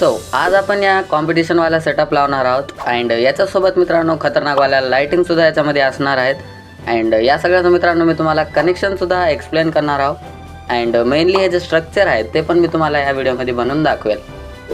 आज आपण या कॉम्पिटिशनवाला सेटअप लावणार आहोत अँड याच्यासोबत मित्रांनो खतरनाकवाल्या लाइटिंग सुद्धा याच्यामध्ये असणार आहेत अँड या सगळ्याचं मित्रांनो मी तुम्हाला कनेक्शन सुद्धा एक्सप्लेन करणार आहोत अँड मेनली हे जे स्ट्रक्चर आहे ते पण मी तुम्हाला या व्हिडिओमध्ये बनवून दाखवेल.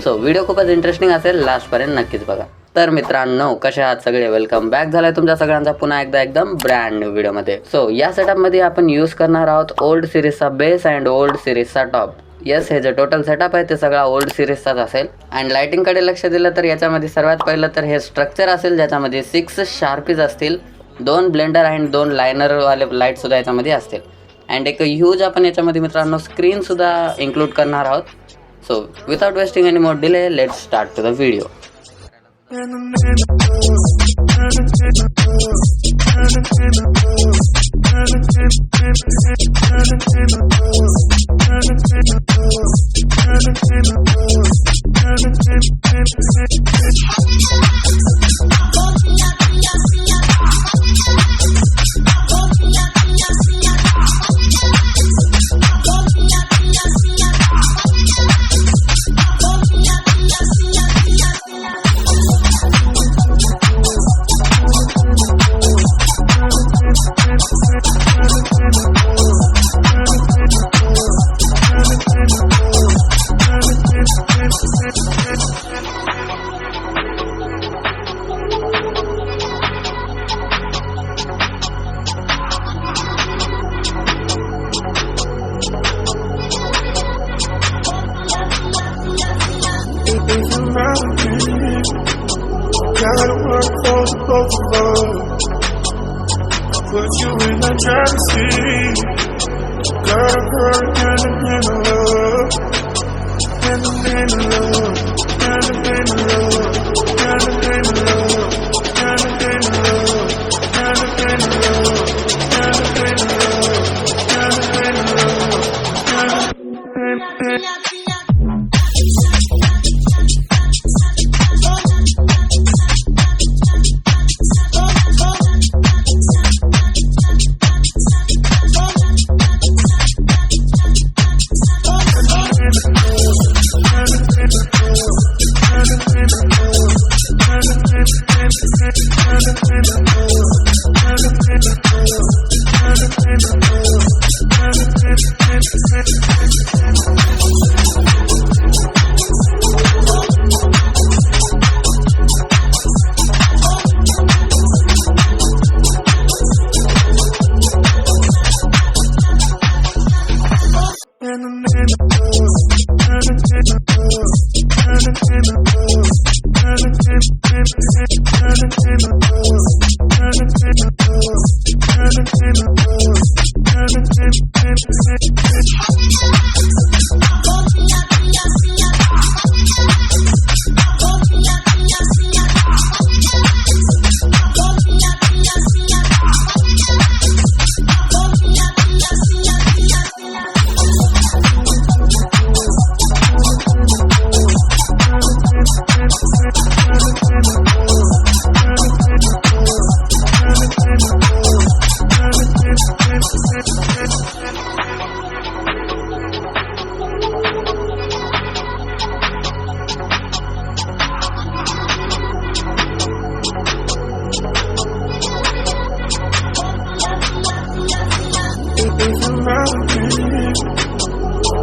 व्हिडिओ खूपच इंटरेस्टिंग असेल, लास्टपर्यंत नक्कीच बघा. तर मित्रांनो कसे आहात सगळे, वेलकम बॅक झालाय तुमच्या सगळ्यांचा पुन्हा एकदा एकदम ब्रँड न्यू व्हिडिओमध्ये. या सेटअपमध्ये आपण यूज करणार आहोत ओल्ड सिरीजचा बेस अँड ओल्ड सिरीजचा टॉप. येस, हे जे टोटल सेटअप आहे ते सगळा ओल्ड सिरीजचाच असेल. अँड लाइटिंगकडे लक्ष दिलं तर याच्यामध्ये सर्वात पहिलं तर हे स्ट्रक्चर असेल ज्याच्यामध्ये 6 शार्पीज असतील, 2 ब्लेंडर अँड 2 लायनरवाले लाईट सुद्धा याच्यामध्ये असतील अँड एक ह्यूज आपण याच्यामध्ये मित्रांनो स्क्रीन सुद्धा इन्क्लूड करणार आहोत. Without wasting any more delay, let's start to the video. Gotta work for both of us. Put you in the driver's seat. Got a girl and a love. And a love. And a love. And a love. And a love. And a love. And a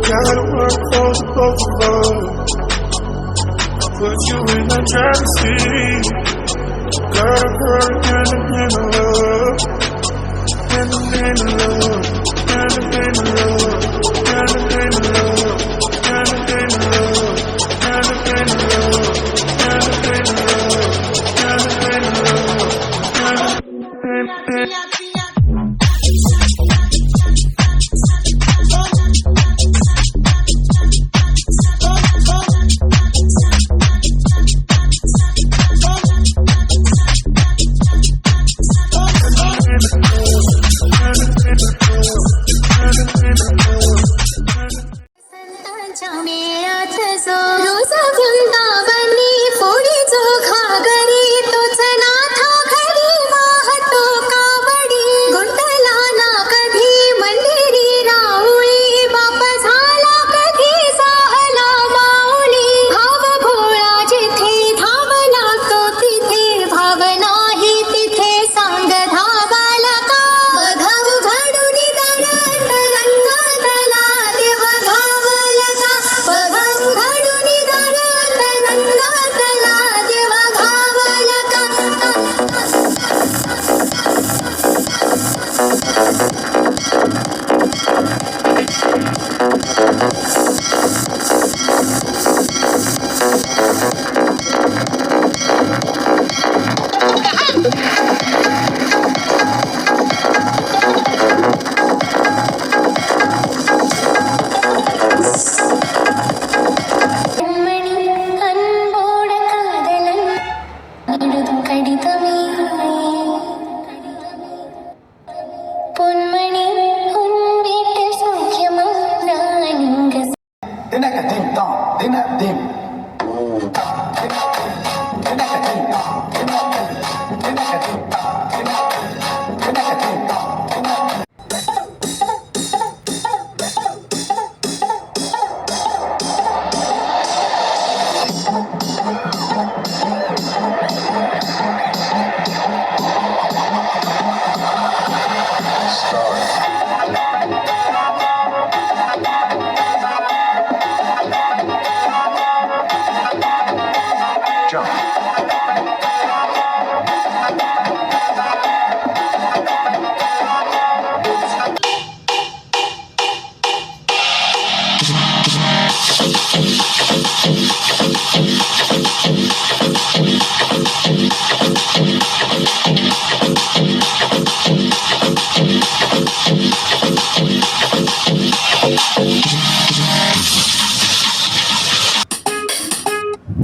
Gotta work for both of us. Put you in the driver's seat. Got a girl and a love. And a love. And a love. And a love. And a love. And a love. And a love. And a love. And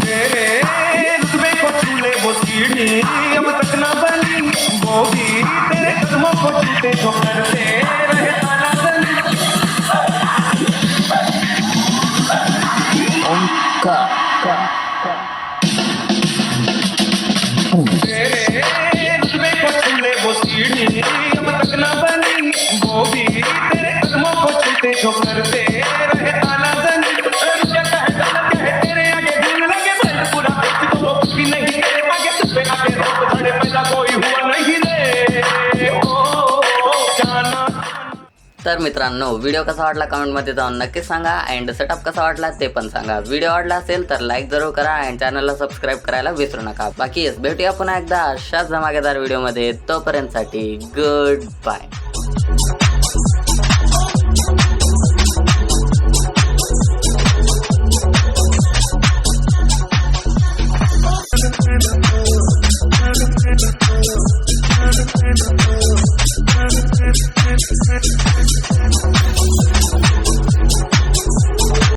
तेरे रुतबे को छूले वो सीढ़ी अब तक ना बनी वो भी तेरे कदमों को छूते जो करते रहे ताला बनी तेरे रुतबे को छूले वो सीढ़ी अब तक ना बनी वो भी तेरे कदमों को छूते जो करते रहे ताला बनी तेरे आगे भूल लगे बंद पूरा तो भी नहीं तेरे आगे तुझ पे आगे रोक धड़े पैदा कोई हुआ नहीं रे ओ जाना। तर मित्रांनो व्हिडिओ कसा वाटला कमेंटमध्ये जाऊन नक्की सांगा अँड सेटअप कसा वाटला ते पण सांगा. व्हिडिओ आवडला असेल तर लाईक जरूर करा अँड चॅनलला सबस्क्राईब करायला विसरू नका. बाकी भेटूया पुन्हा एकदा अशाच धमाकेदार व्हिडिओमध्ये. तोपर्यंतसाठी गुड बाय.